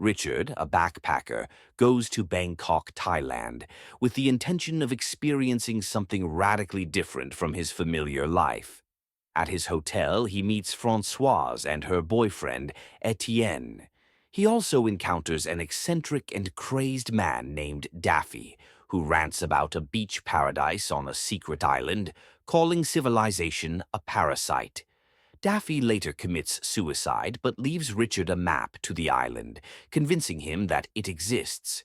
Richard, a backpacker, goes to Bangkok, Thailand, with the intention of experiencing something radically different from his familiar life. At his hotel, he meets Françoise and her boyfriend, Etienne. He also encounters an eccentric and crazed man named Daffy, who rants about a beach paradise on a secret island, calling civilization a parasite. Daffy later commits suicide but leaves Richard a map to the island, convincing him that it exists.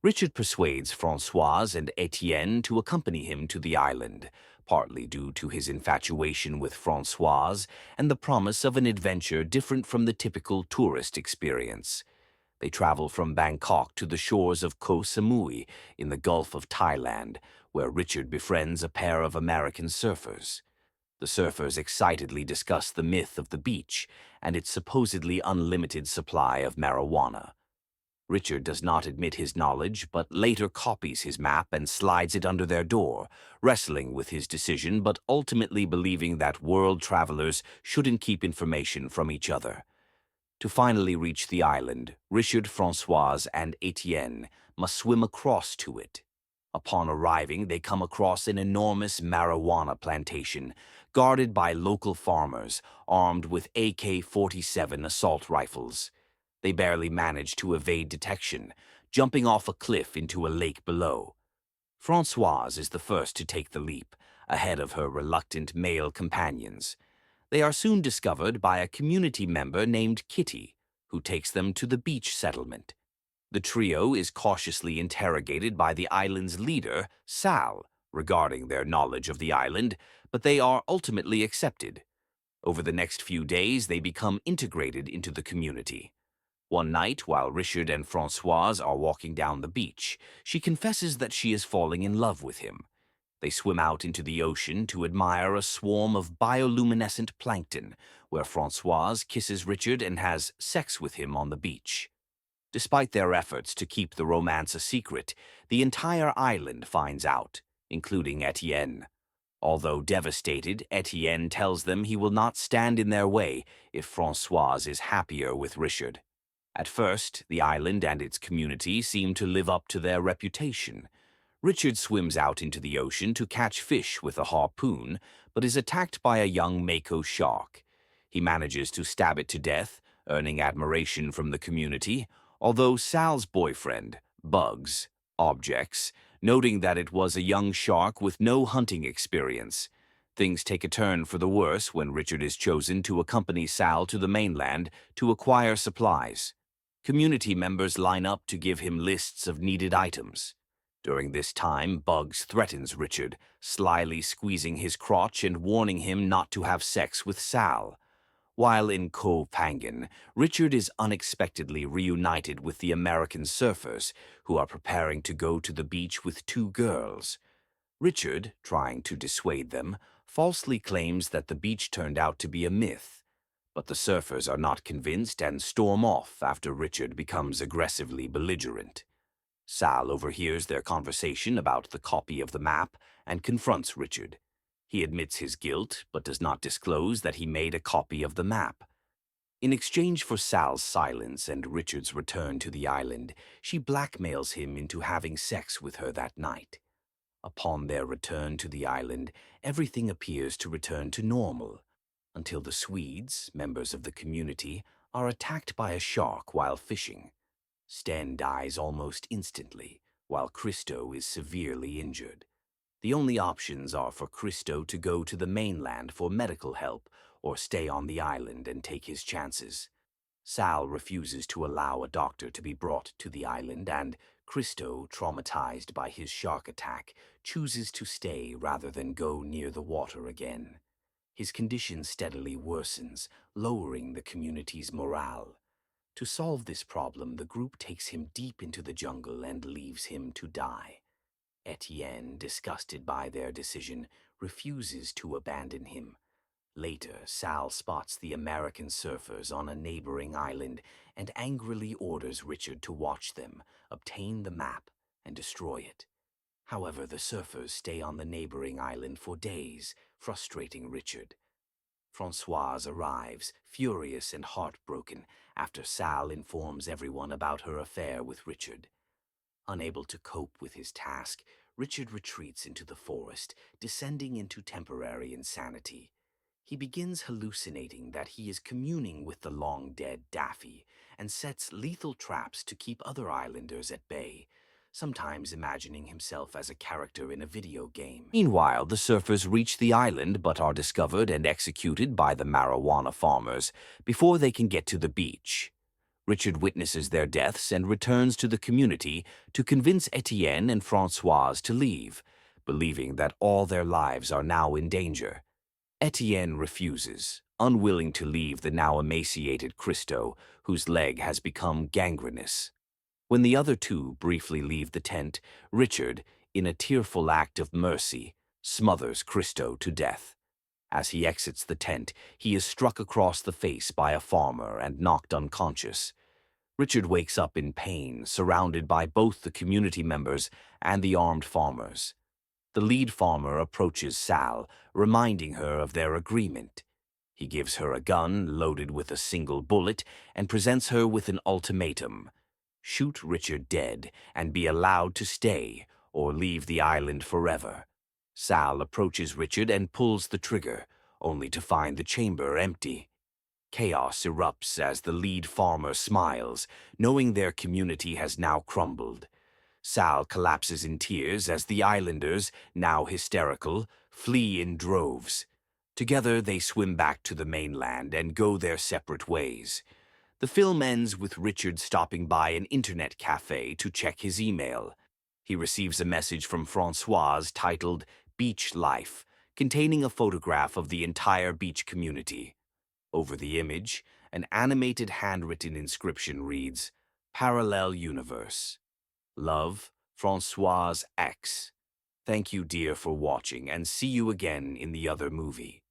Richard persuades Françoise and Etienne to accompany him to the island, partly due to his infatuation with Françoise and the promise of an adventure different from the typical tourist experience. They travel from Bangkok to the shores of Koh Samui in the Gulf of Thailand, where Richard befriends a pair of American surfers. The surfers excitedly discuss the myth of the beach and its supposedly unlimited supply of marijuana. Richard does not admit his knowledge, but later copies his map and slides it under their door, wrestling with his decision but ultimately believing that world travelers shouldn't keep information from each other. To finally reach the island, Richard, Françoise, and Etienne must swim across to it. Upon arriving, they come across an enormous marijuana plantation, guarded by local farmers, armed with AK-47 assault rifles. They barely manage to evade detection, jumping off a cliff into a lake below. Françoise is the first to take the leap, ahead of her reluctant male companions. They are soon discovered by a community member named Kitty, who takes them to the beach settlement. The trio is cautiously interrogated by the island's leader, Sal, regarding their knowledge of the island, but they are ultimately accepted. Over the next few days, they become integrated into the community. One night, while Richard and Françoise are walking down the beach, she confesses that she is falling in love with him. They swim out into the ocean to admire a swarm of bioluminescent plankton, where Françoise kisses Richard and has sex with him on the beach. Despite their efforts to keep the romance a secret, the entire island finds out, including Etienne. Although devastated, Etienne tells them he will not stand in their way if Françoise is happier with Richard. At first, the island and its community seem to live up to their reputation. Richard swims out into the ocean to catch fish with a harpoon, but is attacked by a young mako shark. He manages to stab it to death, earning admiration from the community, although Sal's boyfriend, Bugs, objects, noting that it was a young shark with no hunting experience. Things take a turn for the worse when Richard is chosen to accompany Sal to the mainland to acquire supplies. Community members line up to give him lists of needed items. During this time, Bugs threatens Richard, slyly squeezing his crotch and warning him not to have sex with Sal. While in Koh Phangan, Richard is unexpectedly reunited with the American surfers, who are preparing to go to the beach with two girls. Richard, trying to dissuade them, falsely claims that the beach turned out to be a myth. But the surfers are not convinced and storm off after Richard becomes aggressively belligerent. Sal overhears their conversation about the copy of the map and confronts Richard. He admits his guilt, but does not disclose that he made a copy of the map. In exchange for Sal's silence and Richard's return to the island, she blackmails him into having sex with her that night. Upon their return to the island, everything appears to return to normal, until the Swedes, members of the community, are attacked by a shark while fishing. Sten dies almost instantly, while Christo is severely injured. The only options are for Christo to go to the mainland for medical help or stay on the island and take his chances. Sal refuses to allow a doctor to be brought to the island, and Christo, traumatized by his shark attack, chooses to stay rather than go near the water again. His condition steadily worsens, lowering the community's morale. To solve this problem, the group takes him deep into the jungle and leaves him to die. Etienne, disgusted by their decision, refuses to abandon him. Later, Sal spots the American surfers on a neighboring island and angrily orders Richard to watch them, obtain the map, and destroy it. However, the surfers stay on the neighboring island for days, frustrating Richard. Francoise arrives, furious and heartbroken, after Sal informs everyone about her affair with Richard. Unable to cope with his task, Richard retreats into the forest, descending into temporary insanity. He begins hallucinating that he is communing with the long-dead Daffy and sets lethal traps to keep other islanders at bay, sometimes imagining himself as a character in a video game. Meanwhile, the surfers reach the island but are discovered and executed by the marijuana farmers before they can get to the beach. Richard witnesses their deaths and returns to the community to convince Etienne and Francoise to leave, believing that all their lives are now in danger. Etienne refuses, unwilling to leave the now emaciated Christo, whose leg has become gangrenous. When the other two briefly leave the tent, Richard, in a tearful act of mercy, smothers Christo to death. As he exits the tent, he is struck across the face by a farmer and knocked unconscious. Richard wakes up in pain, surrounded by both the community members and the armed farmers. The lead farmer approaches Sal, reminding her of their agreement. He gives her a gun loaded with a single bullet and presents her with an ultimatum: shoot Richard dead and be allowed to stay, or leave the island forever. Sal approaches Richard and pulls the trigger, only to find the chamber empty. Chaos erupts as the lead farmer smiles, knowing their community has now crumbled. Sal collapses in tears as the islanders, now hysterical, flee in droves. Together they swim back to the mainland and go their separate ways. The film ends with Richard stopping by an internet cafe to check his email. He receives a message from Francoise titled Beach Life, containing a photograph of the entire beach community. Over the image, an animated handwritten inscription reads, "Parallel Universe. Love, Francoise X. Thank you, dear, for watching, and see you again in the other movie."